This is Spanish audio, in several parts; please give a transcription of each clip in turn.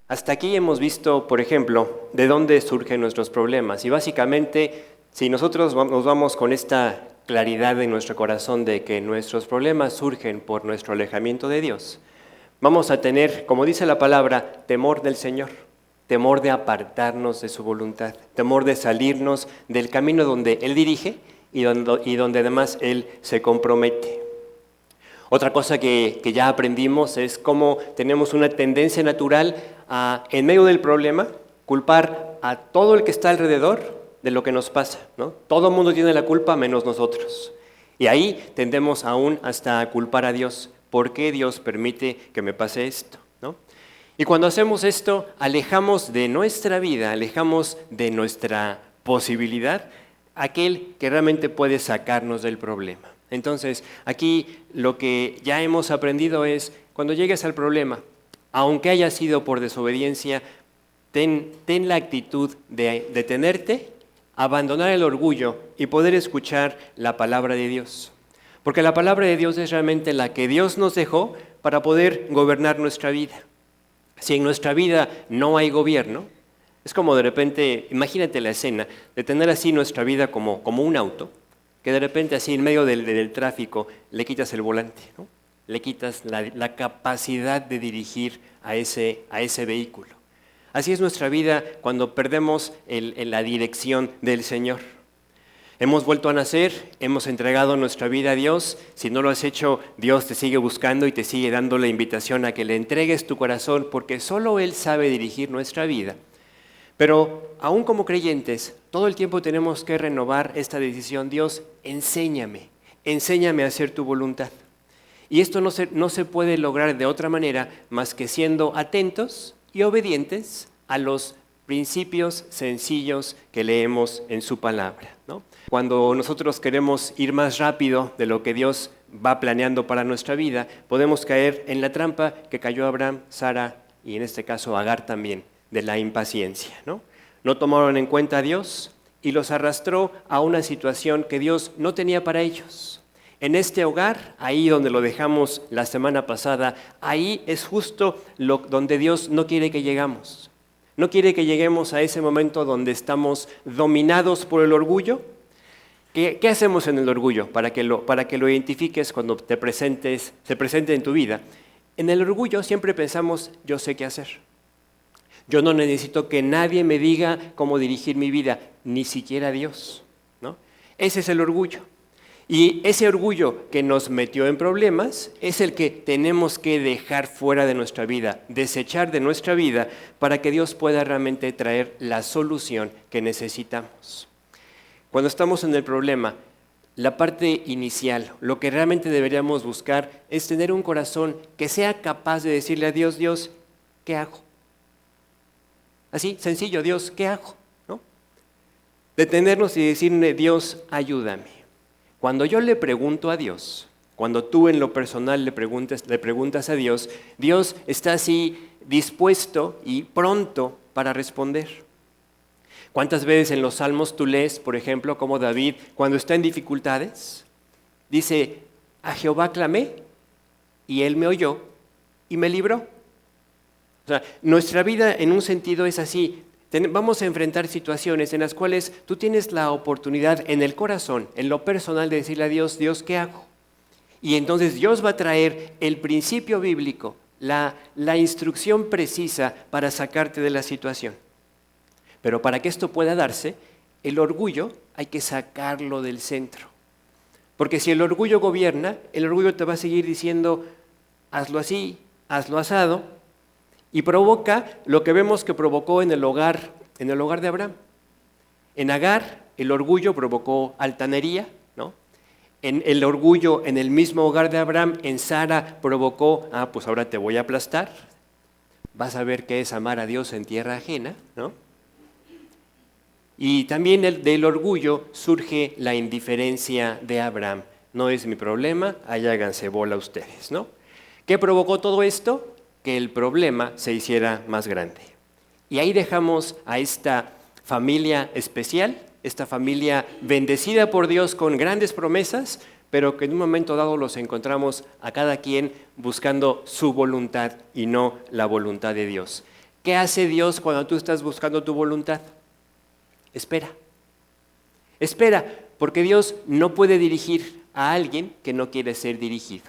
Hasta aquí hemos visto, por ejemplo, de dónde surgen nuestros problemas. Y básicamente, si nosotros nos vamos con esta claridad en nuestro corazón de que nuestros problemas surgen por nuestro alejamiento de Dios, vamos a tener, como dice la palabra, temor del Señor, temor de apartarnos de su voluntad, temor de salirnos del camino donde Él dirige y donde además Él se compromete. Otra cosa que ya aprendimos es cómo tenemos una tendencia natural a, en medio del problema, culpar a todo el que está alrededor de lo que nos pasa, ¿no? Todo el mundo tiene la culpa menos nosotros. Y ahí tendemos aún hasta a culpar a Dios. ¿Por qué Dios permite que me pase esto? ¿No? Y cuando hacemos esto, alejamos de nuestra vida, alejamos de nuestra posibilidad aquel que realmente puede sacarnos del problema. Entonces, aquí lo que ya hemos aprendido es, cuando llegues al problema, aunque haya sido por desobediencia, ten la actitud de detenerte, abandonar el orgullo y poder escuchar la palabra de Dios. Porque la palabra de Dios es realmente la que Dios nos dejó para poder gobernar nuestra vida. Si en nuestra vida no hay gobierno, es como de repente, imagínate la escena, de tener así nuestra vida como un auto, que de repente así en medio del tráfico le quitas el volante, ¿no? Le quitas la capacidad de dirigir a ese vehículo. Así es nuestra vida cuando perdemos la dirección del Señor. Hemos vuelto a nacer, hemos entregado nuestra vida a Dios. Si no lo has hecho, Dios te sigue buscando y te sigue dando la invitación a que le entregues tu corazón, porque solo Él sabe dirigir nuestra vida. Pero aún como creyentes, todo el tiempo tenemos que renovar esta decisión. Dios, enséñame a hacer tu voluntad. Y esto no se puede lograr de otra manera más que siendo atentos y obedientes a los principios sencillos que leemos en su palabra, ¿no? Cuando nosotros queremos ir más rápido de lo que Dios va planeando para nuestra vida, podemos caer en la trampa que cayó Abraham, Sara y en este caso Agar también, de la impaciencia, ¿no? No tomaron en cuenta a Dios y los arrastró a una situación que Dios no tenía para ellos. En este hogar, ahí donde lo dejamos la semana pasada, ahí es justo donde Dios no quiere que llegamos. No quiere que lleguemos a ese momento donde estamos dominados por el orgullo. ¿Qué hacemos en el orgullo? Para que lo identifiques cuando se presente en tu vida. En el orgullo siempre pensamos, yo sé qué hacer. Yo no necesito que nadie me diga cómo dirigir mi vida, ni siquiera Dios, ¿no? Ese es el orgullo. Y ese orgullo que nos metió en problemas es el que tenemos que dejar fuera de nuestra vida, desechar de nuestra vida para que Dios pueda realmente traer la solución que necesitamos. Cuando estamos en el problema, la parte inicial, lo que realmente deberíamos buscar es tener un corazón que sea capaz de decirle a Dios, Dios, ¿qué hago? Así, sencillo, Dios, ¿qué hago? ¿No? Detenernos y decirle, Dios, ayúdame. Cuando yo le pregunto a Dios, cuando tú en lo personal le preguntas a Dios, Dios está así dispuesto y pronto para responder. ¿Cuántas veces en los Salmos tú lees, por ejemplo, como David, cuando está en dificultades, dice, a Jehová clamé y Él me oyó y me libró? O sea, nuestra vida en un sentido es así. Vamos a enfrentar situaciones en las cuales tú tienes la oportunidad en el corazón, en lo personal, de decirle a Dios, Dios, ¿qué hago? Y entonces Dios va a traer el principio bíblico, la instrucción precisa para sacarte de la situación. Pero para que esto pueda darse, el orgullo hay que sacarlo del centro. Porque si el orgullo gobierna, el orgullo te va a seguir diciendo, hazlo así, hazlo asado, y provoca lo que vemos que provocó en el hogar de Abraham. En Agar, el orgullo provocó altanería, ¿no? En el orgullo en el mismo hogar de Abraham, en Sara provocó, pues ahora te voy a aplastar. Vas a ver qué es amar a Dios en tierra ajena, ¿no? Y también del orgullo surge la indiferencia de Abraham. No es mi problema, allá háganse bola ustedes, ¿no? ¿Qué provocó todo esto? Que el problema se hiciera más grande. Y ahí dejamos a esta familia especial, esta familia bendecida por Dios con grandes promesas, pero que en un momento dado los encontramos a cada quien buscando su voluntad y no la voluntad de Dios. ¿Qué hace Dios cuando tú estás buscando tu voluntad? Espera. Espera, porque Dios no puede dirigir a alguien que no quiere ser dirigido.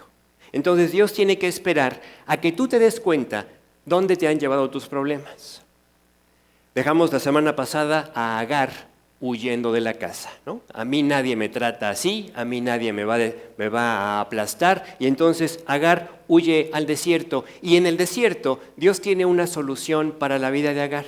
Entonces Dios tiene que esperar a que tú te des cuenta dónde te han llevado tus problemas. Dejamos la semana pasada a Agar huyendo de la casa, ¿no? A mí nadie me trata así, a mí nadie me va a aplastar, y entonces Agar huye al desierto, y en el desierto Dios tiene una solución para la vida de Agar.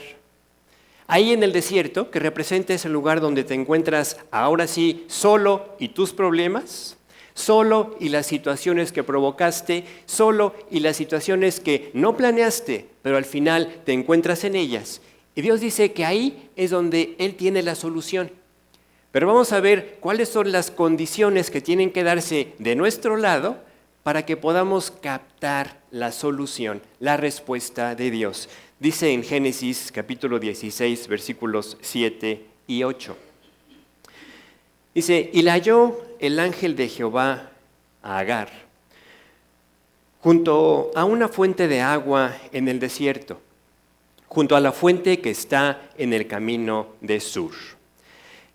Ahí en el desierto, que representa ese lugar donde te encuentras ahora sí solo y tus problemas, solo y las situaciones que provocaste, solo y las situaciones que no planeaste, pero al final te encuentras en ellas. Y Dios dice que ahí es donde Él tiene la solución. Pero vamos a ver cuáles son las condiciones que tienen que darse de nuestro lado para que podamos captar la solución, la respuesta de Dios. Dice en Génesis capítulo 16, versículos 7 y 8. Dice, y la halló el ángel de Jehová a Agar junto a una fuente de agua en el desierto, junto a la fuente que está en el camino de Sur.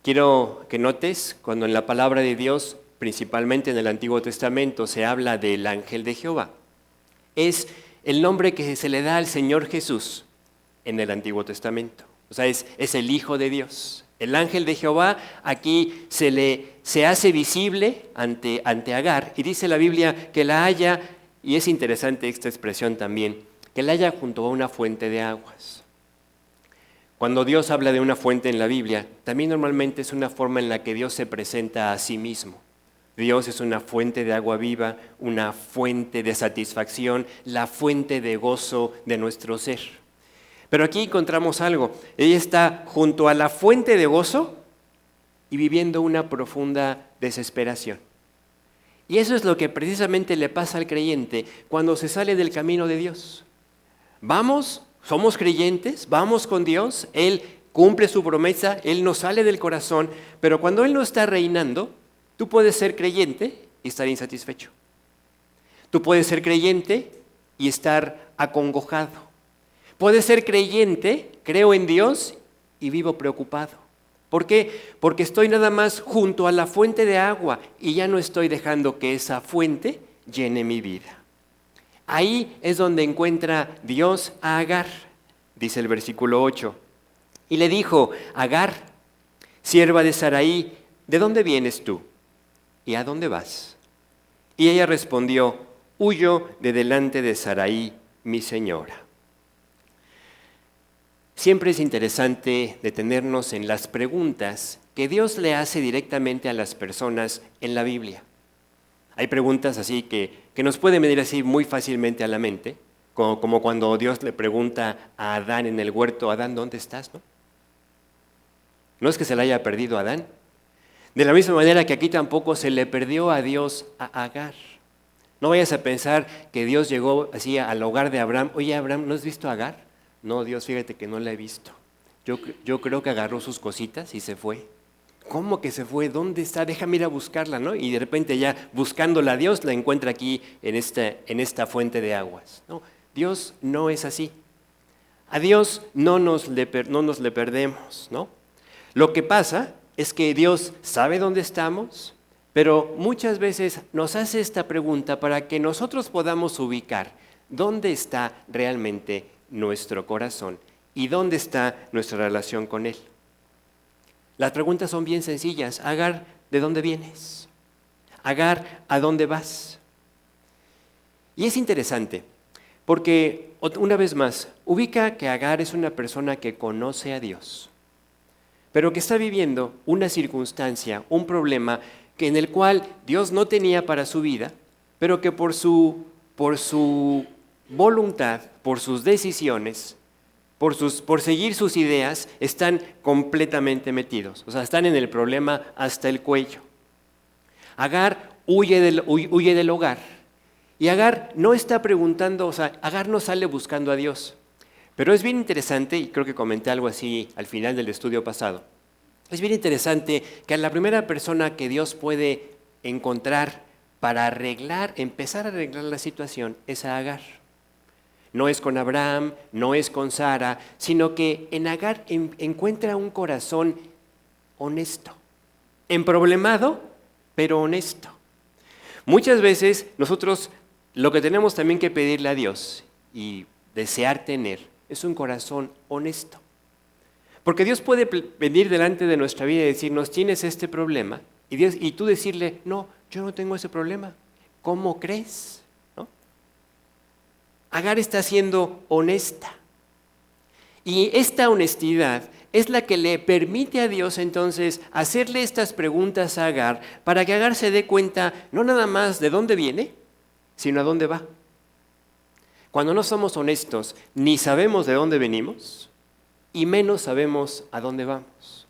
Quiero que notes cuando en la palabra de Dios, principalmente en el Antiguo Testamento, se habla del ángel de Jehová. Es el nombre que se le da al Señor Jesús en el Antiguo Testamento. O sea, es el Hijo de Dios. El ángel de Jehová aquí se hace visible ante Agar, y dice la Biblia que la halla, y es interesante esta expresión también, que la halla junto a una fuente de aguas. Cuando Dios habla de una fuente en la Biblia, también normalmente es una forma en la que Dios se presenta a sí mismo. Dios es una fuente de agua viva, una fuente de satisfacción, la fuente de gozo de nuestro ser. Pero aquí encontramos algo. Ella está junto a la fuente de gozo y viviendo una profunda desesperación. Y eso es lo que precisamente le pasa al creyente cuando se sale del camino de Dios. Vamos, somos creyentes, vamos con Dios, Él cumple su promesa, Él nos sale del corazón, pero cuando Él no está reinando, tú puedes ser creyente y estar insatisfecho. Tú puedes ser creyente y estar acongojado. Puedes ser creyente, creo en Dios y vivo preocupado. ¿Por qué? Porque estoy nada más junto a la fuente de agua y ya no estoy dejando que esa fuente llene mi vida. Ahí es donde encuentra Dios a Agar, dice el versículo 8. Y le dijo, Agar, sierva de Saraí, ¿de dónde vienes tú? ¿Y a dónde vas? Y ella respondió, huyo de delante de Saraí, mi señora. Siempre es interesante detenernos en las preguntas que Dios le hace directamente a las personas en la Biblia. Hay preguntas así que nos pueden venir así muy fácilmente a la mente, como cuando Dios le pregunta a Adán en el huerto, Adán, ¿dónde estás? No es que se le haya perdido a Adán. De la misma manera que aquí tampoco se le perdió a Dios a Agar. No vayas a pensar que Dios llegó así al hogar de Abraham. Oye, Abraham, ¿no has visto a Agar? No, Dios, fíjate que no la he visto. Yo creo que agarró sus cositas y se fue. ¿Cómo que se fue? ¿Dónde está? Déjame ir a buscarla, ¿no? Y de repente ya buscándola a Dios, la encuentra aquí en esta fuente de aguas. No, Dios no es así. A Dios no nos le perdemos, ¿no? Lo que pasa es que Dios sabe dónde estamos, pero muchas veces nos hace esta pregunta para que nosotros podamos ubicar dónde está realmente nuestro corazón y dónde está nuestra relación con Él. Las preguntas son bien sencillas. Agar, ¿de dónde vienes? Agar, ¿a dónde vas? Y es interesante porque, una vez más, ubica que Agar es una persona que conoce a Dios, pero que está viviendo una circunstancia, un problema en el cual Dios no tenía para su vida, pero que por su voluntad, por sus decisiones, por seguir sus ideas, están completamente metidos. O sea, están en el problema hasta el cuello. Agar huye del hogar. Y Agar no está preguntando, o sea, Agar no sale buscando a Dios. Pero es bien interesante, y creo que comenté algo así al final del estudio pasado, es bien interesante que a la primera persona que Dios puede encontrar para empezar a arreglar la situación es a Agar. no es con Abraham, no es con Sara, sino que en Agar encuentra un corazón honesto, emproblemado, pero honesto. Muchas veces nosotros lo que tenemos también que pedirle a Dios y desear tener es un corazón honesto. Porque Dios puede venir delante de nuestra vida y decirnos, tienes este problema, y tú decirle, no, yo no tengo ese problema. ¿Cómo crees? ¿No? Agar está siendo honesta. Y esta honestidad es la que le permite a Dios entonces hacerle estas preguntas a Agar para que Agar se dé cuenta no nada más de dónde viene, sino a dónde va. Cuando no somos honestos, ni sabemos de dónde venimos y menos sabemos a dónde vamos.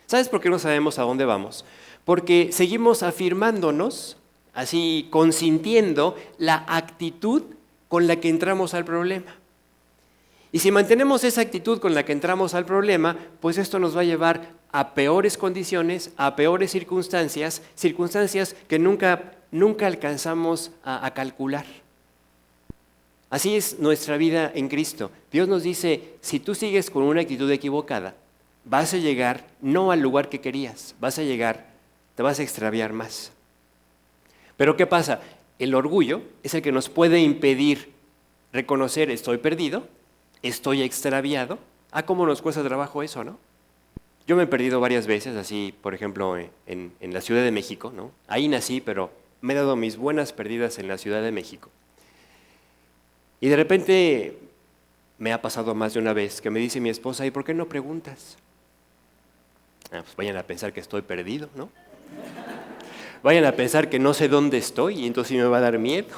¿Sabes por qué no sabemos a dónde vamos? Porque seguimos afirmándonos, así consintiendo la actitud con la que entramos al problema. Y si mantenemos esa actitud con la que entramos al problema, pues esto nos va a llevar a peores condiciones, a peores circunstancias que nunca alcanzamos a calcular. Así es nuestra vida en Cristo. Dios nos dice, si tú sigues con una actitud equivocada, vas a llegar no al lugar que querías, te vas a extraviar más. Pero ¿qué pasa? El orgullo es el que nos puede impedir reconocer estoy perdido, estoy extraviado. ¿Cómo nos cuesta trabajo eso, no? Yo me he perdido varias veces, así, por ejemplo, en la Ciudad de México, ¿no? Ahí nací, pero me he dado mis buenas perdidas en la Ciudad de México. Y de repente me ha pasado más de una vez que me dice mi esposa, ¿y por qué no preguntas? Pues vayan a pensar que estoy perdido, ¿no? Vayan a pensar que no sé dónde estoy y entonces me va a dar miedo.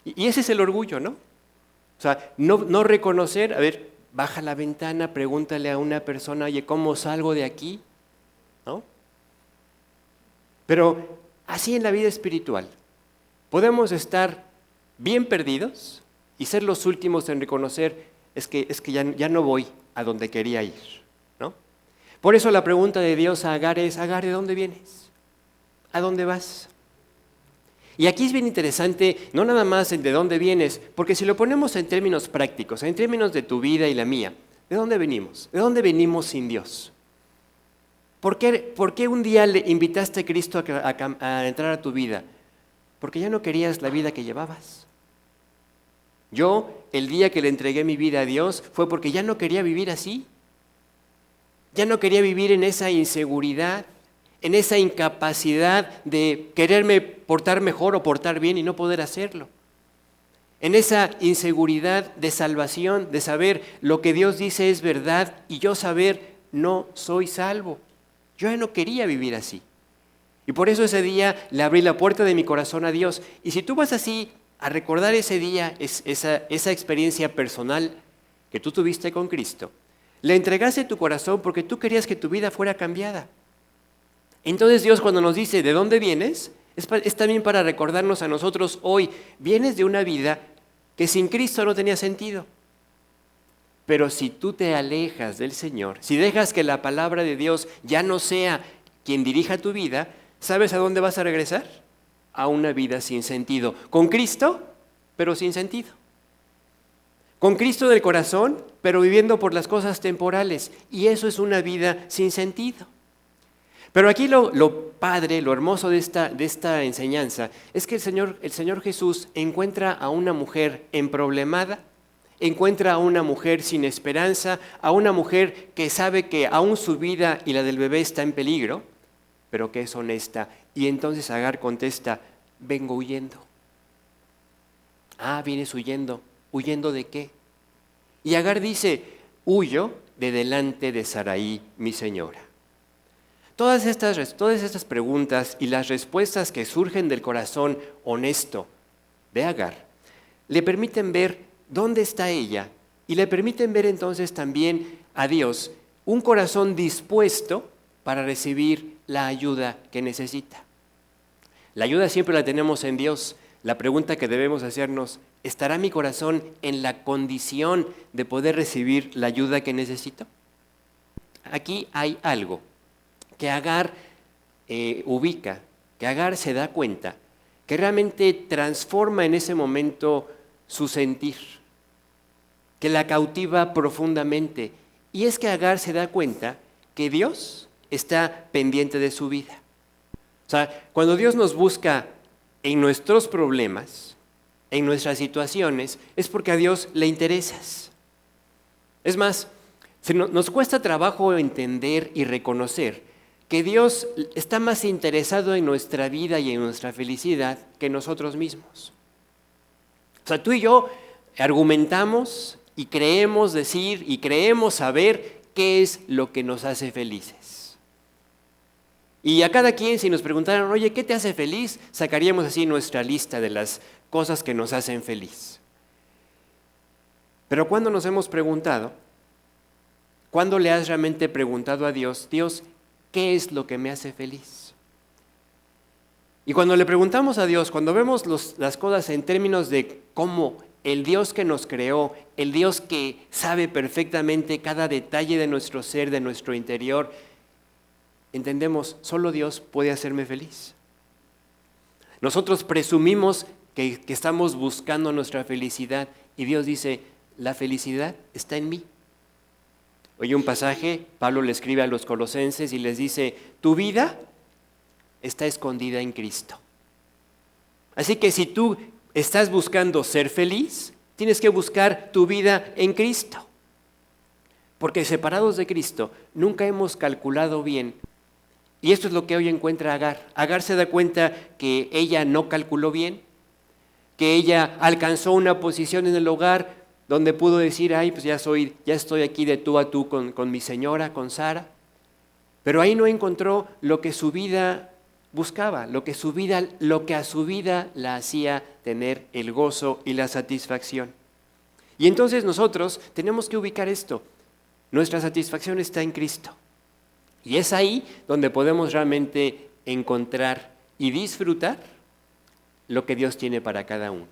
Y ese es el orgullo, ¿no? O sea, no reconocer, a ver, baja la ventana, pregúntale a una persona, oye, ¿cómo salgo de aquí? ¿No? Pero así en la vida espiritual, podemos estar bien perdidos y ser los últimos en reconocer, es que ya no voy a donde quería ir, ¿no? Por eso la pregunta de Dios a Agar es, Agar, ¿de dónde vienes? ¿A dónde vas? Y aquí es bien interesante, no nada más de dónde vienes, porque si lo ponemos en términos prácticos, en términos de tu vida y la mía, ¿de dónde venimos? ¿De dónde venimos sin Dios? ¿Por qué un día le invitaste a Cristo a entrar a tu vida? Porque ya no querías la vida que llevabas. Yo, el día que le entregué mi vida a Dios, fue porque ya no quería vivir así. Ya no quería vivir en esa inseguridad, en esa incapacidad de quererme portar mejor o portar bien y no poder hacerlo. En esa inseguridad de salvación, de saber lo que Dios dice es verdad y yo saber no soy salvo. Yo ya no quería vivir así. Y por eso ese día le abrí la puerta de mi corazón a Dios. Y si tú vas así a recordar ese día, esa experiencia personal que tú tuviste con Cristo, le entregaste tu corazón porque tú querías que tu vida fuera cambiada. Entonces Dios cuando nos dice ¿de dónde vienes? Es también para recordarnos a nosotros hoy, vienes de una vida que sin Cristo no tenía sentido. Pero si tú te alejas del Señor, si dejas que la palabra de Dios ya no sea quien dirija tu vida, ¿sabes a dónde vas a regresar? A una vida sin sentido. Con Cristo, pero sin sentido. Con Cristo del corazón, pero viviendo por las cosas temporales. Y eso es una vida sin sentido. Pero aquí lo padre, lo hermoso de esta enseñanza es que el Señor Jesús encuentra a una mujer emproblemada, encuentra a una mujer sin esperanza, a una mujer que sabe que aún su vida y la del bebé está en peligro, pero que es honesta. Y entonces Agar contesta, vengo huyendo. Vienes huyendo. ¿Huyendo de qué? Y Agar dice, huyo de delante de Sarai, mi señora. Todas estas preguntas y las respuestas que surgen del corazón honesto de Agar le permiten ver dónde está ella y le permiten ver entonces también a Dios un corazón dispuesto para recibir la ayuda que necesita. La ayuda siempre la tenemos en Dios. La pregunta que debemos hacernos, ¿estará mi corazón en la condición de poder recibir la ayuda que necesito? Aquí hay algo que Agar ubica, que Agar se da cuenta, que realmente transforma en ese momento su sentir. que la cautiva profundamente. Y es que Agar se da cuenta que Dios está pendiente de su vida. O sea, cuando Dios nos busca en nuestros problemas, en nuestras situaciones, es porque a Dios le interesas. Es más, nos cuesta trabajo entender y reconocer que Dios está más interesado en nuestra vida y en nuestra felicidad que nosotros mismos. O sea, tú y yo argumentamos y creemos decir y creemos saber qué es lo que nos hace felices. Y a cada quien, si nos preguntaran, oye, ¿qué te hace feliz?, sacaríamos así nuestra lista de las cosas que nos hacen feliz. Pero ¿cuándo nos hemos preguntado? ¿Cuándo le has realmente preguntado a Dios, Dios, ¿qué es lo que me hace feliz? Y cuando le preguntamos a Dios, cuando vemos las cosas en términos de cómo el Dios que nos creó, el Dios que sabe perfectamente cada detalle de nuestro ser, de nuestro interior, entendemos, solo Dios puede hacerme feliz. Nosotros presumimos que estamos buscando nuestra felicidad y Dios dice, la felicidad está en mí. Oye, un pasaje, Pablo le escribe a los colosenses y les dice, tu vida está escondida en Cristo. Así que si tú estás buscando ser feliz, tienes que buscar tu vida en Cristo. Porque separados de Cristo, nunca hemos calculado bien. Y esto es lo que hoy encuentra Agar. Agar se da cuenta que ella no calculó bien, que ella alcanzó una posición en el hogar donde pudo decir, ay, pues ya estoy aquí de tú a tú con mi señora, con Sara. Pero ahí no encontró lo que su vida buscaba, lo que a su vida la hacía tener el gozo y la satisfacción. Y entonces nosotros tenemos que ubicar esto. Nuestra satisfacción está en Cristo. Y es ahí donde podemos realmente encontrar y disfrutar lo que Dios tiene para cada uno.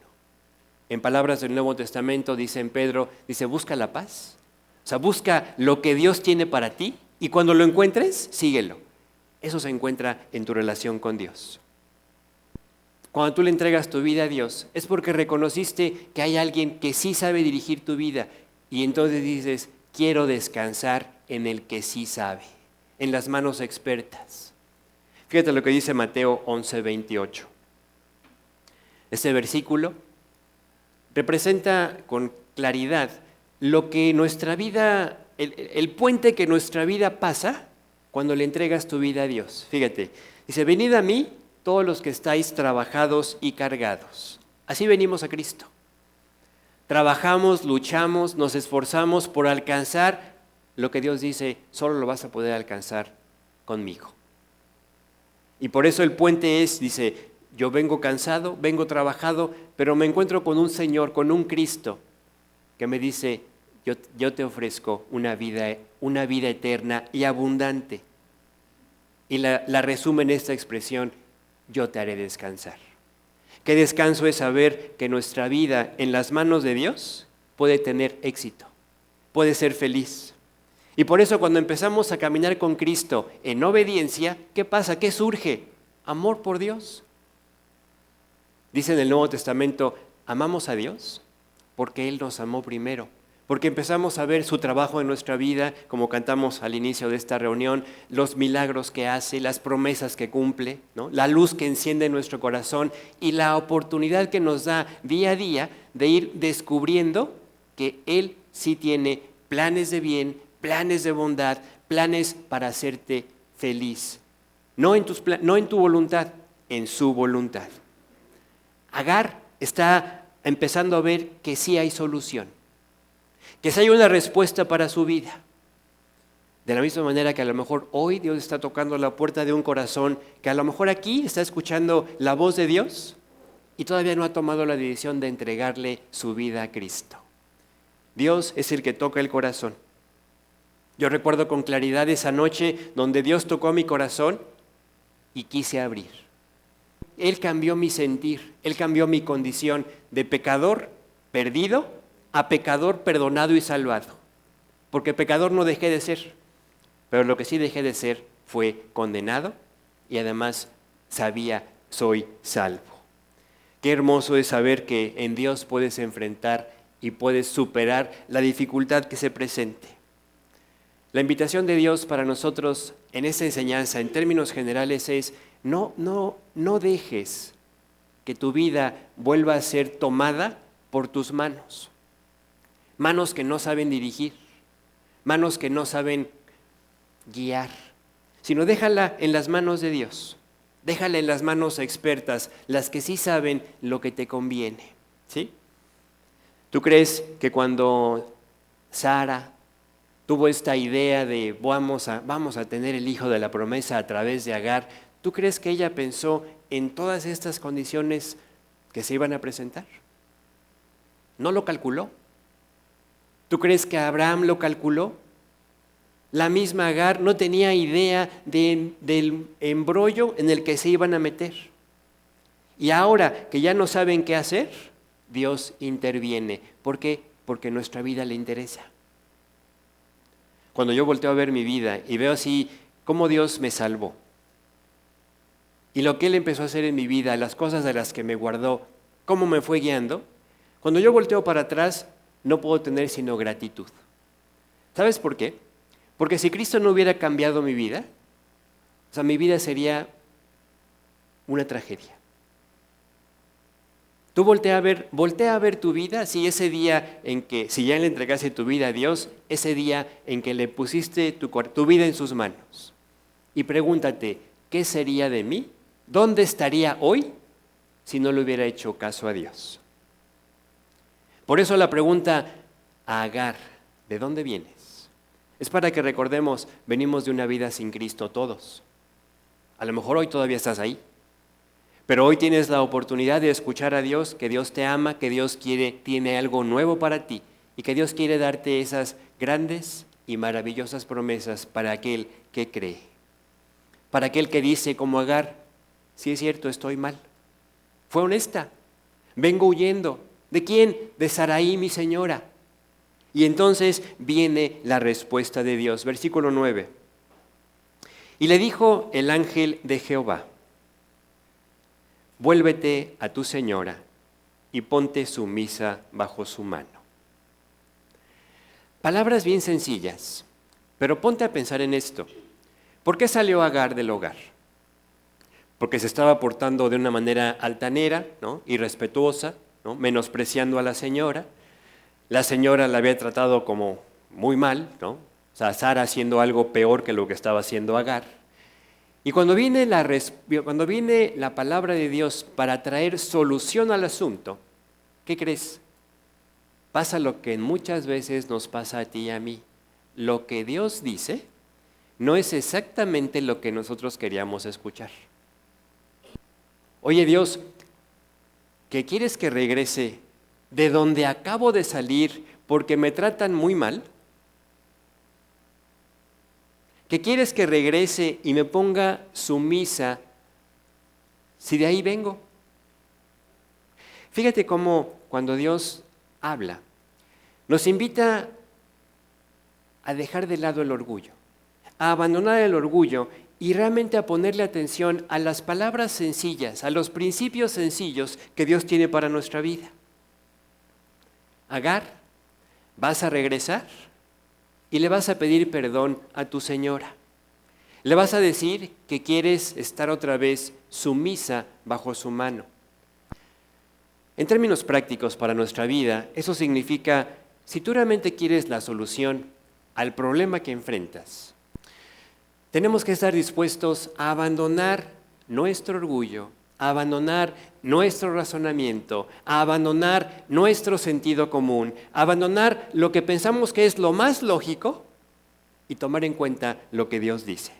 En palabras del Nuevo Testamento, dice en Pedro, dice, busca la paz. O sea, busca lo que Dios tiene para ti y cuando lo encuentres, síguelo. Eso se encuentra en tu relación con Dios. Cuando tú le entregas tu vida a Dios, es porque reconociste que hay alguien que sí sabe dirigir tu vida y entonces dices, quiero descansar en el que sí sabe, en las manos expertas. Fíjate lo que dice Mateo 11:28. Este versículo representa con claridad lo que nuestra vida, el puente que nuestra vida pasa cuando le entregas tu vida a Dios. Fíjate, dice, venid a mí todos los que estáis trabajados y cargados. Así venimos a Cristo. Trabajamos, luchamos, nos esforzamos por alcanzar lo que Dios dice, solo lo vas a poder alcanzar conmigo. Y por eso el puente dice, yo vengo cansado, vengo trabajado, pero me encuentro con un Señor, con un Cristo, que me dice, yo te ofrezco una vida eterna y abundante. Y la resume en esta expresión, yo te haré descansar. Qué descanso es saber que nuestra vida en las manos de Dios puede tener éxito, puede ser feliz. Y por eso cuando empezamos a caminar con Cristo en obediencia, ¿qué pasa? ¿Qué surge? Amor por Dios. Dice en el Nuevo Testamento, amamos a Dios porque Él nos amó primero. Porque empezamos a ver su trabajo en nuestra vida, como cantamos al inicio de esta reunión, los milagros que hace, las promesas que cumple, ¿no? La luz que enciende nuestro corazón y la oportunidad que nos da día a día de ir descubriendo que Él sí tiene planes de bien, planes de bondad, planes para hacerte feliz. No en tu voluntad, en su voluntad. Agar está empezando a ver que sí hay solución, que sí hay una respuesta para su vida. De la misma manera que a lo mejor hoy Dios está tocando la puerta de un corazón que a lo mejor aquí está escuchando la voz de Dios y todavía no ha tomado la decisión de entregarle su vida a Cristo. Dios es el que toca el corazón. Yo recuerdo con claridad esa noche donde Dios tocó mi corazón y quise abrir. Él cambió mi sentir, Él cambió mi condición de pecador perdido a pecador perdonado y salvado. Porque pecador no dejé de ser, pero lo que sí dejé de ser fue condenado y además sabía, soy salvo. Qué hermoso es saber que en Dios puedes enfrentar y puedes superar la dificultad que se presente. La invitación de Dios para nosotros en esta enseñanza, en términos generales, es no dejes que tu vida vuelva a ser tomada por tus manos. Manos que no saben dirigir, manos que no saben guiar, sino déjala en las manos de Dios. Déjala en las manos expertas, las que sí saben lo que te conviene. ¿Sí? ¿Tú crees que cuando Sara tuvo esta idea de vamos a tener el hijo de la promesa a través de Agar, ¿tú crees que ella pensó en todas estas condiciones que se iban a presentar? ¿No lo calculó? ¿Tú crees que Abraham lo calculó? La misma Agar no tenía idea del embrollo en el que se iban a meter. Y ahora que ya no saben qué hacer, Dios interviene. ¿Por qué? Porque nuestra vida le interesa. Cuando yo volteo a ver mi vida y veo así cómo Dios me salvó, y lo que Él empezó a hacer en mi vida, las cosas de las que me guardó, cómo me fue guiando, cuando yo volteo para atrás, no puedo tener sino gratitud. ¿Sabes por qué? Porque si Cristo no hubiera cambiado mi vida, mi vida sería una tragedia. Tú voltea a ver tu vida, si ese día en que, si ya le entregaste tu vida a Dios, ese día en que le pusiste tu vida en sus manos. Y pregúntate, ¿qué sería de mí? ¿Dónde estaría hoy si no le hubiera hecho caso a Dios? Por eso la pregunta a Agar, ¿de dónde vienes? Es para que recordemos, venimos de una vida sin Cristo todos. A lo mejor hoy todavía estás ahí, pero hoy tienes la oportunidad de escuchar a Dios, que Dios te ama, que Dios tiene algo nuevo para ti y que Dios quiere darte esas grandes y maravillosas promesas para aquel que cree. Para aquel que dice como Agar, sí es cierto, estoy mal. Fue honesta, vengo huyendo. ¿De quién? De Sarai, mi señora. Y entonces viene la respuesta de Dios. Versículo 9. Y le dijo el ángel de Jehová, vuélvete a tu señora y ponte sumisa bajo su mano. Palabras bien sencillas, pero ponte a pensar en esto. ¿Por qué salió Agar del hogar? Porque se estaba portando de una manera altanera, ¿no? Irrespetuosa, ¿no? Menospreciando a la señora. La señora la había tratado como muy mal, ¿no? O sea, Sara haciendo algo peor que lo que estaba haciendo Agar. Y cuando viene la palabra de Dios para traer solución al asunto, ¿qué crees? Pasa lo que muchas veces nos pasa a ti y a mí. Lo que Dios dice no es exactamente lo que nosotros queríamos escuchar. Oye Dios, ¿qué quieres que regrese de donde acabo de salir porque me tratan muy mal? ¿Qué quieres que regrese y me ponga sumisa si de ahí vengo? Fíjate cómo cuando Dios habla, nos invita a dejar de lado el orgullo, a abandonar el orgullo y realmente a ponerle atención a las palabras sencillas, a los principios sencillos que Dios tiene para nuestra vida. Agar, vas a regresar y le vas a pedir perdón a tu señora. Le vas a decir que quieres estar otra vez sumisa bajo su mano. En términos prácticos para nuestra vida, eso significa, si tú realmente quieres la solución al problema que enfrentas, tenemos que estar dispuestos a abandonar nuestro orgullo, a abandonar nuestro razonamiento, a abandonar nuestro sentido común, a abandonar lo que pensamos que es lo más lógico y tomar en cuenta lo que Dios dice.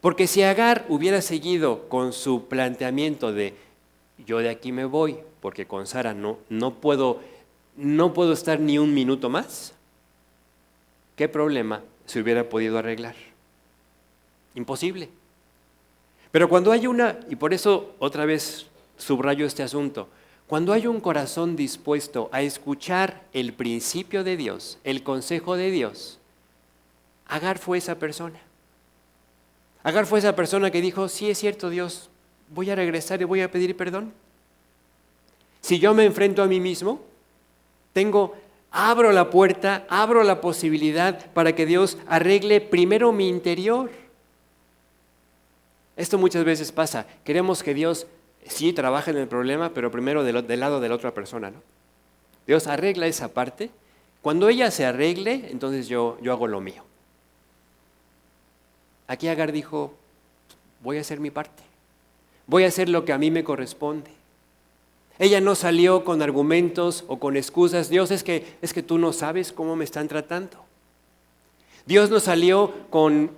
Porque si Agar hubiera seguido con su planteamiento de yo de aquí me voy, porque con Sara no puedo estar ni un minuto más, ¿qué problema se hubiera podido arreglar? Imposible. Pero cuando hay y por eso otra vez subrayo este asunto, cuando hay un corazón dispuesto a escuchar el principio de Dios, el consejo de Dios, Agar fue esa persona. Agar fue esa persona que dijo, sí es cierto Dios, voy a regresar y voy a pedir perdón. Si yo me enfrento a mí mismo, Abro la puerta, abro la posibilidad para que Dios arregle primero mi interior. Esto muchas veces pasa. Queremos que Dios sí trabaje en el problema, pero primero del lado de la otra persona, ¿no? Dios arregla esa parte. Cuando ella se arregle, entonces yo hago lo mío. Aquí Agar dijo, voy a hacer mi parte. Voy a hacer lo que a mí me corresponde. Ella no salió con argumentos o con excusas. Dios, es que tú no sabes cómo me están tratando. Dios no salió con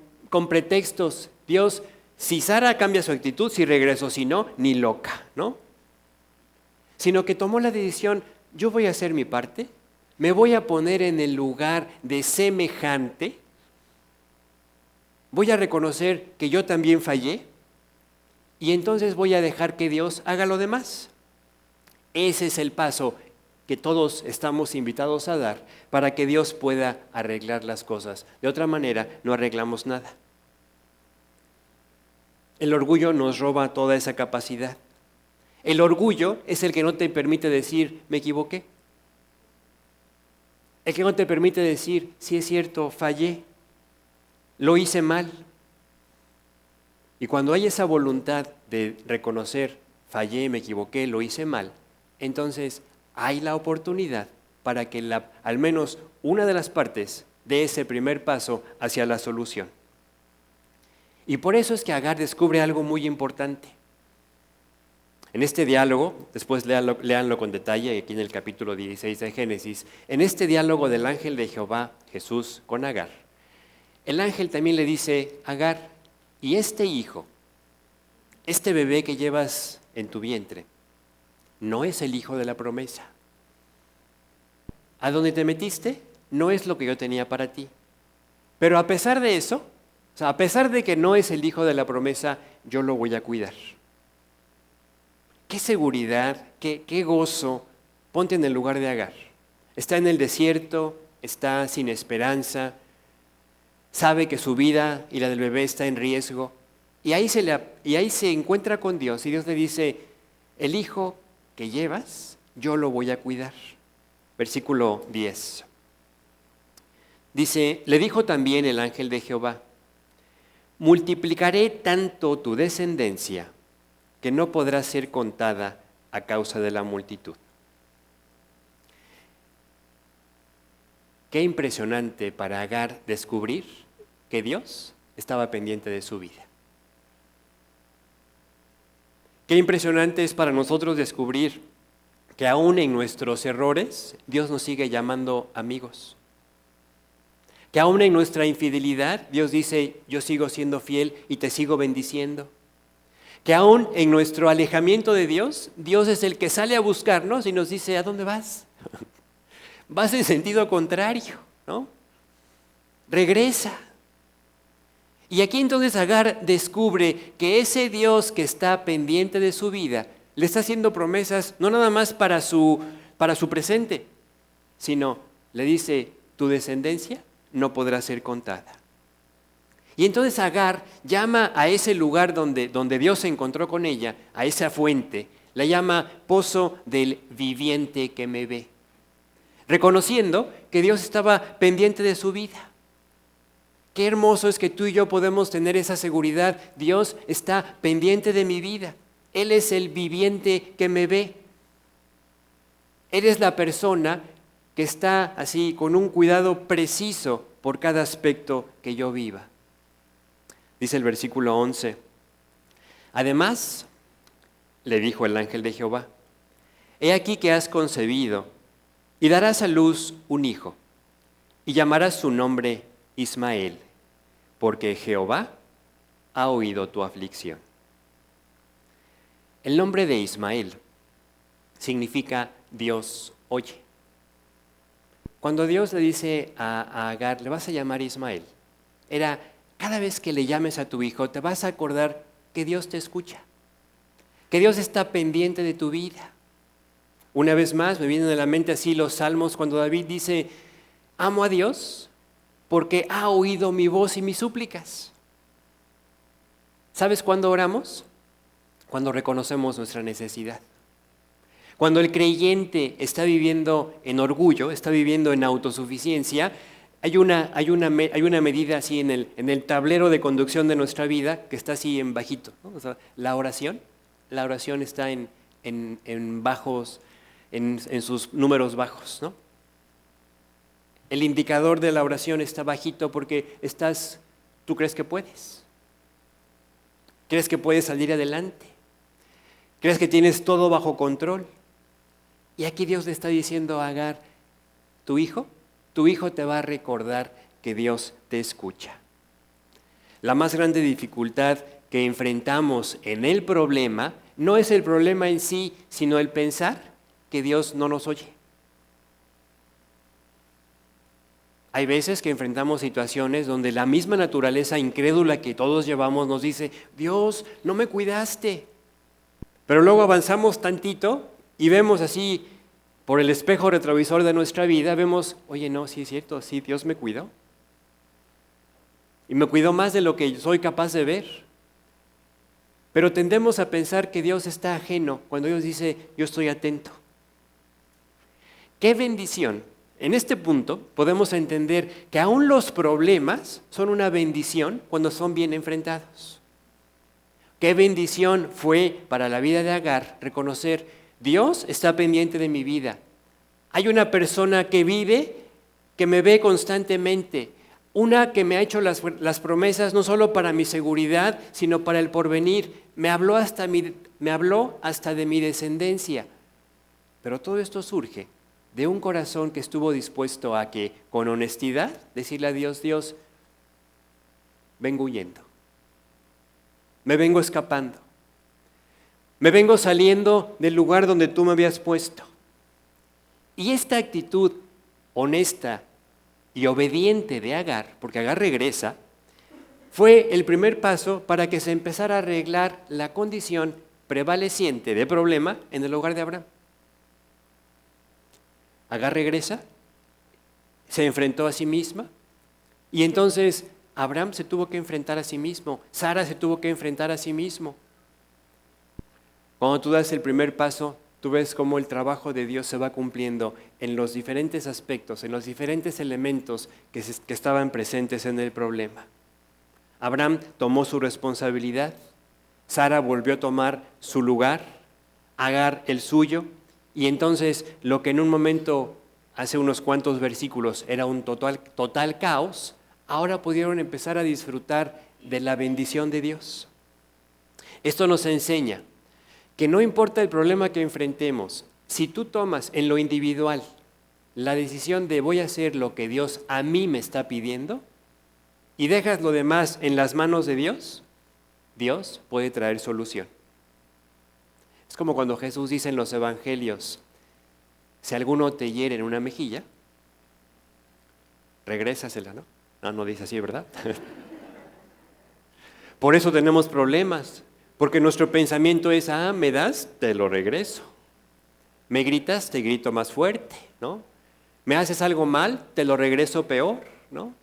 pretextos. Dios, si Sara cambia su actitud, si regreso, si no, ni loca, ¿no? Sino que tomó la decisión, yo voy a hacer mi parte, me voy a poner en el lugar de semejante, voy a reconocer que yo también fallé y entonces voy a dejar que Dios haga lo demás. Ese es el paso que todos estamos invitados a dar para que Dios pueda arreglar las cosas. De otra manera, no arreglamos nada. El orgullo nos roba toda esa capacidad. El orgullo es el que no te permite decir, me equivoqué. El que no te permite decir, sí es cierto, fallé, lo hice mal. Y cuando hay esa voluntad de reconocer, fallé, me equivoqué, lo hice mal, entonces hay la oportunidad para que al menos una de las partes dé ese primer paso hacia la solución. Y por eso es que Agar descubre algo muy importante. En este diálogo, después léanlo con detalle aquí en el capítulo 16 de Génesis, en este diálogo del ángel de Jehová, Jesús, con Agar, el ángel también le dice, Agar, y este hijo, este bebé que llevas en tu vientre, no es el hijo de la promesa. A donde te metiste no es lo que yo tenía para ti. Pero a pesar de eso, a pesar de que no es el hijo de la promesa, yo lo voy a cuidar. Qué seguridad, qué gozo. Ponte en el lugar de Agar. Está en el desierto, está sin esperanza, sabe que su vida y la del bebé está en riesgo. Y ahí se encuentra con Dios y Dios le dice, el hijo que llevas, yo lo voy a cuidar. Versículo 10. Dice, le dijo también el ángel de Jehová, multiplicaré tanto tu descendencia que no podrá ser contada a causa de la multitud. Qué impresionante para Agar descubrir que Dios estaba pendiente de su vida. Qué impresionante es para nosotros descubrir que aún en nuestros errores Dios nos sigue llamando amigos. Que aún en nuestra infidelidad Dios dice, yo sigo siendo fiel y te sigo bendiciendo. Que aún en nuestro alejamiento de Dios, Dios es el que sale a buscarnos y nos dice, ¿a dónde vas? Vas en sentido contrario, ¿no? Regresa. Y aquí entonces Agar descubre que ese Dios que está pendiente de su vida le está haciendo promesas no nada más para su presente, sino le dice, tu descendencia no podrá ser contada. Y entonces Agar llama a ese lugar donde Dios se encontró con ella, a esa fuente, la llama pozo del viviente que me ve, reconociendo que Dios estaba pendiente de su vida. Qué hermoso es que tú y yo podemos tener esa seguridad. Dios está pendiente de mi vida. Él es el viviente que me ve. Eres la persona que está así con un cuidado preciso por cada aspecto que yo viva. Dice el versículo 11. Además, le dijo el ángel de Jehová, he aquí que has concebido y darás a luz un hijo y llamarás su nombre Ismael, porque Jehová ha oído tu aflicción. El nombre de Ismael significa Dios oye. Cuando Dios le dice a Agar, le vas a llamar Ismael, era cada vez que le llames a tu hijo, te vas a acordar que Dios te escucha, que Dios está pendiente de tu vida. Una vez más me vienen a la mente así los salmos cuando David dice, amo a Dios porque ha oído mi voz y mis súplicas. ¿Sabes cuándo oramos? Cuando reconocemos nuestra necesidad. Cuando el creyente está viviendo en orgullo, está viviendo en autosuficiencia, hay una medida así en el tablero de conducción de nuestra vida que está así en bajito, ¿no? O sea, la oración está en bajos, en sus números bajos, ¿no? El indicador de la oración está bajito porque tú crees que puedes. Crees que puedes salir adelante. Crees que tienes todo bajo control. Y aquí Dios le está diciendo a Agar, tu hijo te va a recordar que Dios te escucha. La más grande dificultad que enfrentamos en el problema no es el problema en sí, sino el pensar que Dios no nos oye. Hay veces que enfrentamos situaciones donde la misma naturaleza incrédula que todos llevamos nos dice, Dios, no me cuidaste. Pero luego avanzamos tantito y vemos así, por el espejo retrovisor de nuestra vida, vemos, oye, no, sí es cierto, sí, Dios me cuidó. Y me cuidó más de lo que soy capaz de ver. Pero tendemos a pensar que Dios está ajeno cuando Dios dice, yo estoy atento. ¡Qué bendición! En este punto podemos entender que aún los problemas son una bendición cuando son bien enfrentados. Qué bendición fue para la vida de Agar reconocer, Dios está pendiente de mi vida. Hay una persona que vive, que me ve constantemente, una que me ha hecho las promesas no solo para mi seguridad, sino para el porvenir. Me habló hasta de mi descendencia. Pero todo esto surge de un corazón que estuvo dispuesto a que, con honestidad, decirle a Dios, Dios, vengo huyendo, me vengo escapando, me vengo saliendo del lugar donde tú me habías puesto. Y esta actitud honesta y obediente de Agar, porque Agar regresa, fue el primer paso para que se empezara a arreglar la condición prevaleciente de problema en el hogar de Abraham. Agar regresa, se enfrentó a sí misma y entonces Abraham se tuvo que enfrentar a sí mismo, Sara se tuvo que enfrentar a sí mismo. Cuando tú das el primer paso, tú ves cómo el trabajo de Dios se va cumpliendo en los diferentes aspectos, en los diferentes elementos que estaban presentes en el problema. Abraham tomó su responsabilidad, Sara volvió a tomar su lugar, Agar el suyo. Y entonces lo que en un momento, hace unos cuantos versículos, era un total caos, ahora pudieron empezar a disfrutar de la bendición de Dios. Esto nos enseña que no importa el problema que enfrentemos, si tú tomas en lo individual la decisión de voy a hacer lo que Dios a mí me está pidiendo y dejas lo demás en las manos de Dios, Dios puede traer solución. Es como cuando Jesús dice en los evangelios, si alguno te hiere en una mejilla, regrésasela, ¿no? No dice así, ¿verdad? Por eso tenemos problemas, porque nuestro pensamiento es, me das, te lo regreso. Me gritas, te grito más fuerte, ¿no? Me haces algo mal, te lo regreso peor, ¿no?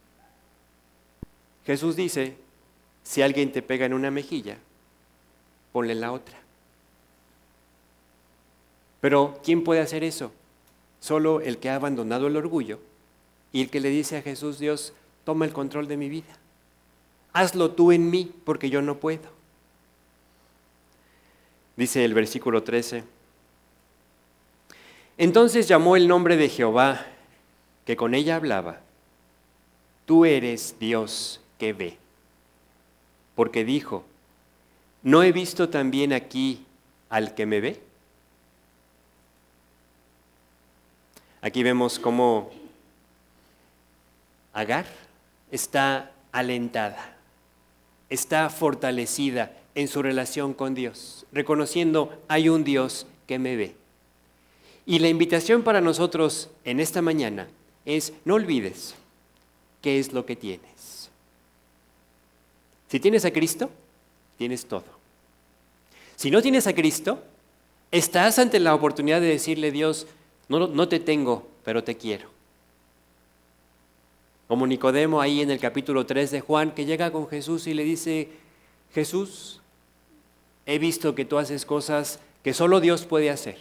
Jesús dice, si alguien te pega en una mejilla, ponle la otra. Pero ¿quién puede hacer eso? Solo el que ha abandonado el orgullo y el que le dice a Jesús, Dios, toma el control de mi vida. Hazlo tú en mí porque yo no puedo. Dice el versículo 13. Entonces llamó el nombre de Jehová, que con ella hablaba, tú eres Dios que ve. Porque dijo, ¿no he visto también aquí al que me ve? Aquí vemos cómo Agar está alentada, está fortalecida en su relación con Dios, reconociendo hay un Dios que me ve. Y la invitación para nosotros en esta mañana es no olvides qué es lo que tienes. Si tienes a Cristo, tienes todo. Si no tienes a Cristo, estás ante la oportunidad de decirle a Dios, no te tengo, pero te quiero. Como Nicodemo ahí en el capítulo 3 de Juan, que llega con Jesús y le dice, Jesús, he visto que tú haces cosas que solo Dios puede hacer.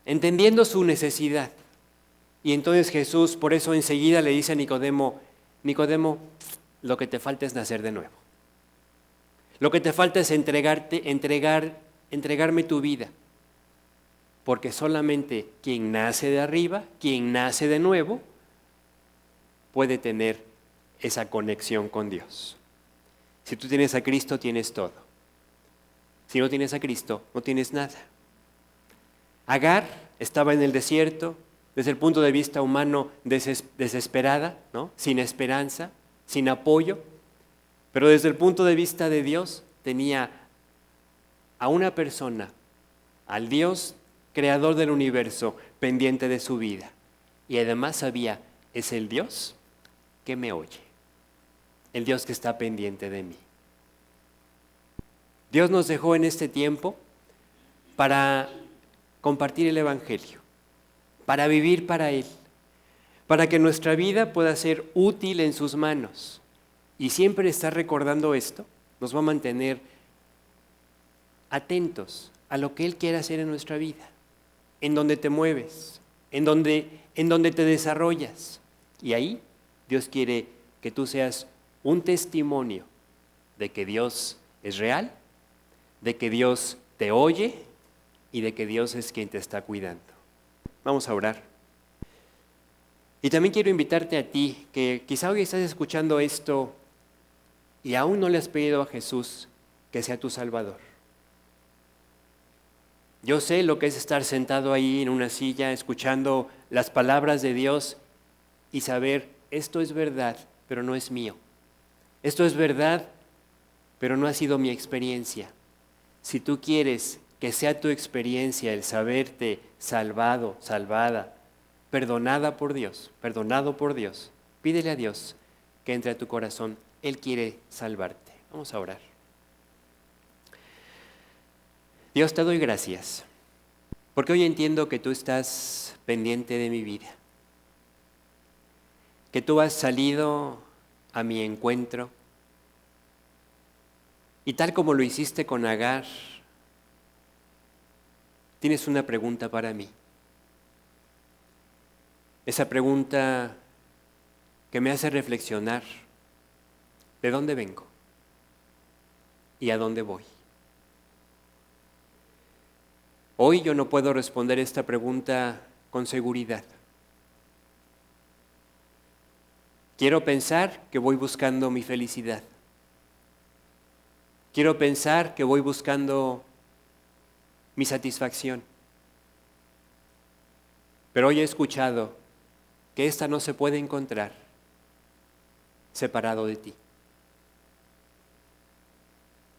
entendiendo su necesidad. Y entonces Jesús, por eso enseguida le dice a Nicodemo, Nicodemo, lo que te falta es nacer de nuevo. Lo que te falta es entregarme tu vida. Porque solamente quien nace de arriba, quien nace de nuevo, puede tener esa conexión con Dios. Si tú tienes a Cristo, tienes todo. Si no tienes a Cristo, no tienes nada. Agar estaba en el desierto, desde el punto de vista humano, desesperada, ¿no? Sin esperanza, sin apoyo, pero desde el punto de vista de Dios, tenía a una persona, al Dios creador del universo, pendiente de su vida. Y además sabía, es el Dios que me oye, el Dios que está pendiente de mí. Dios nos dejó en este tiempo para compartir el Evangelio, para vivir para Él, para que nuestra vida pueda ser útil en sus manos. Y siempre estar recordando esto nos va a mantener atentos a lo que Él quiere hacer en nuestra vida, en donde te mueves, en donde te desarrollas. Y ahí Dios quiere que tú seas un testimonio de que Dios es real, de que Dios te oye y de que Dios es quien te está cuidando. Vamos a orar. Y también quiero invitarte a ti, que quizá hoy estás escuchando esto y aún no le has pedido a Jesús que sea tu Salvador. Yo sé lo que es estar sentado ahí en una silla escuchando las palabras de Dios y saber, esto es verdad, pero no es mío. Esto es verdad, pero no ha sido mi experiencia. Si tú quieres que sea tu experiencia el saberte salvado, salvada, perdonado por Dios, pídele a Dios que entre a tu corazón. Él quiere salvarte. Vamos a orar. Dios, te doy gracias, porque hoy entiendo que tú estás pendiente de mi vida, que tú has salido a mi encuentro y tal como lo hiciste con Agar, tienes una pregunta para mí. Esa pregunta que me hace reflexionar de dónde vengo y a dónde voy. Hoy yo no puedo responder esta pregunta con seguridad. Quiero pensar que voy buscando mi felicidad. Quiero pensar que voy buscando mi satisfacción. Pero hoy he escuchado que esta no se puede encontrar separado de ti.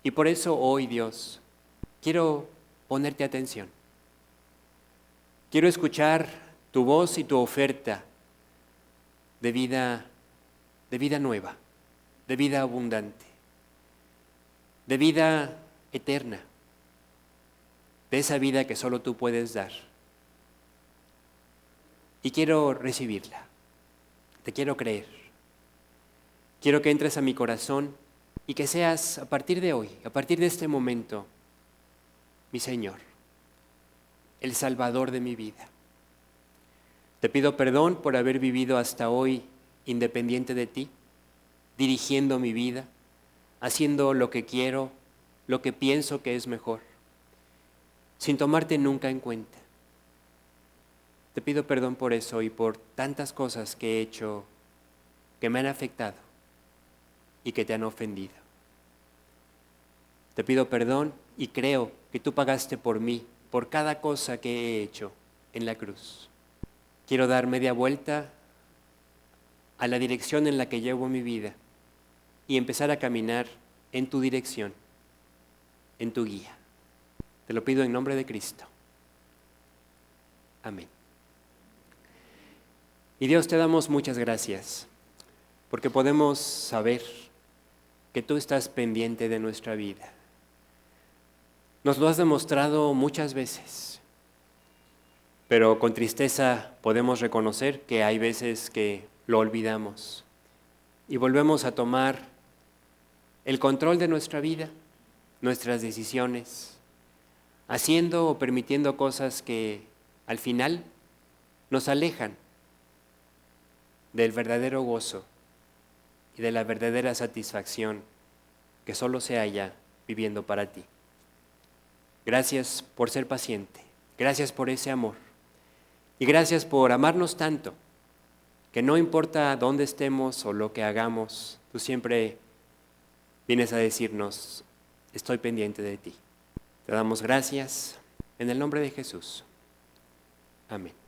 Y por eso hoy, Dios, quiero ponerte atención. Quiero escuchar tu voz y tu oferta de vida nueva, de vida abundante, de vida eterna, de esa vida que solo tú puedes dar. Y quiero recibirla, te quiero creer. Quiero que entres a mi corazón y que seas a partir de hoy, a partir de este momento, mi Señor, el Salvador de mi vida. Te pido perdón por haber vivido hasta hoy independiente de ti, dirigiendo mi vida, haciendo lo que quiero, lo que pienso que es mejor, sin tomarte nunca en cuenta. Te pido perdón por eso y por tantas cosas que he hecho que me han afectado y que te han ofendido. Te pido perdón y creo que tú pagaste por mí, por cada cosa que he hecho en la cruz. Quiero dar media vuelta a la dirección en la que llevo mi vida y empezar a caminar en tu dirección, en tu guía. Te lo pido en nombre de Cristo. Amén. Y Dios, te damos muchas gracias, porque podemos saber que tú estás pendiente de nuestra vida. Nos lo has demostrado muchas veces, pero con tristeza podemos reconocer que hay veces que lo olvidamos y volvemos a tomar el control de nuestra vida, nuestras decisiones, haciendo o permitiendo cosas que al final nos alejan del verdadero gozo y de la verdadera satisfacción que solo se halla viviendo para ti. Gracias por ser paciente, gracias por ese amor y gracias por amarnos tanto que no importa dónde estemos o lo que hagamos, tú siempre vienes a decirnos, estoy pendiente de ti. Te damos gracias en el nombre de Jesús. Amén.